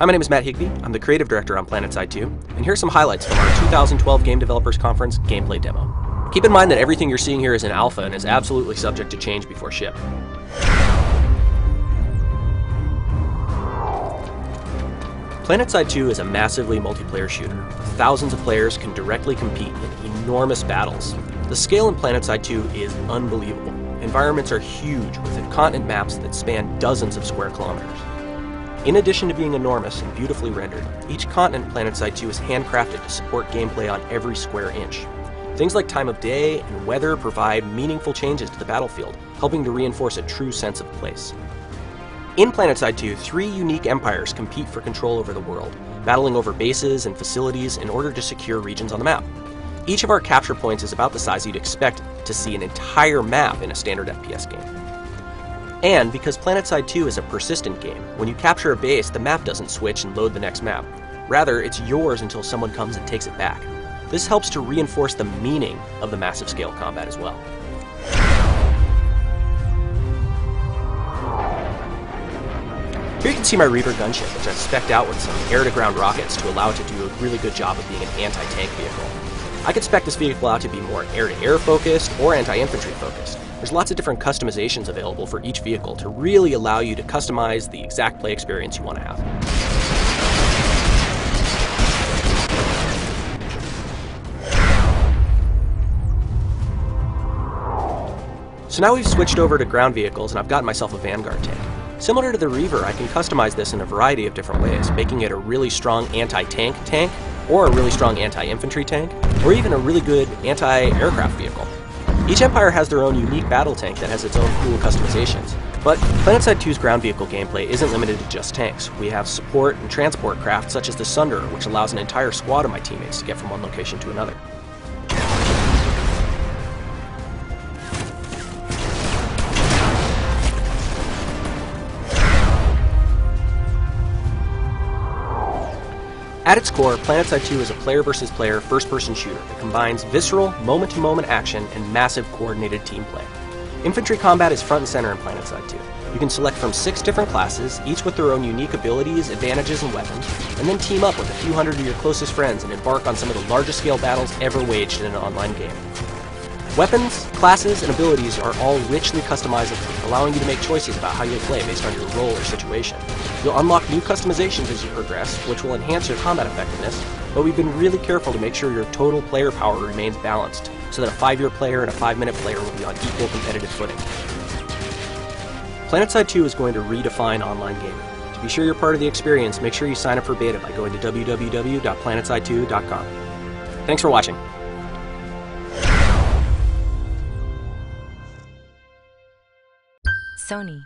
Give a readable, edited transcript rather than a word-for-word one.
Hi, my name is Matt Higbee. I'm the creative director on PlanetSide 2, and here are some highlights from our 2012 Game Developers Conference gameplay demo. Keep in mind that everything you're seeing here is in alpha and is absolutely subject to change before ship. PlanetSide 2 is a massively multiplayer shooter. Thousands of players can directly compete in enormous battles. The scale in PlanetSide 2 is unbelievable. Environments are huge, with continent maps that span dozens of square kilometers. In addition to being enormous and beautifully rendered, each continent in PlanetSide 2 is handcrafted to support gameplay on every square inch. Things like time of day and weather provide meaningful changes to the battlefield, helping to reinforce a true sense of place. In PlanetSide 2, 3 unique empires compete for control over the world, battling over bases and facilities in order to secure regions on the map. Each of our capture points is about the size you'd expect to see an entire map in a standard FPS game. And because PlanetSide 2 is a persistent game, when you capture a base, the map doesn't switch and load the next map. Rather, it's yours until someone comes and takes it back. This helps to reinforce the meaning of the massive scale combat as well. Here you can see my Reaver gunship, which I've spec'd out with some air-to-ground rockets to allow it to do a really good job of being an anti-tank vehicle. I could spec this vehicle out to be more air-to-air focused or anti-infantry focused. There's lots of different customizations available for each vehicle to really allow you to customize the exact play experience you want to have. So now we've switched over to ground vehicles and I've gotten myself a Vanguard tank. Similar to the Reaver, I can customize this in a variety of different ways, making it a really strong anti-tank tank, or a really strong anti-infantry tank, or even a really good anti-aircraft vehicle. Each empire has their own unique battle tank that has its own cool customizations. But PlanetSide 2's ground vehicle gameplay isn't limited to just tanks. We have support and transport craft such as the Sunderer, which allows an entire squad of my teammates to get from one location to another. At its core, PlanetSide 2 is a player versus player first-person shooter that combines visceral, moment-to-moment action and massive coordinated team play. Infantry combat is front and center in PlanetSide 2. You can select from 6 different classes, each with their own unique abilities, advantages, and weapons, and then team up with a few hundred of your closest friends and embark on some of the largest scale battles ever waged in an online game. Weapons, classes, and abilities are all richly customizable, allowing you to make choices about how you'll play based on your role or situation. You'll unlock new customizations as you progress, which will enhance your combat effectiveness, but we've been really careful to make sure your total player power remains balanced, so that a 5-year player and a 5-minute player will be on equal competitive footing. PlanetSide 2 is going to redefine online gaming. To be sure you're part of the experience, make sure you sign up for beta by going to www.planetside2.com. Thanks for watching. Sony.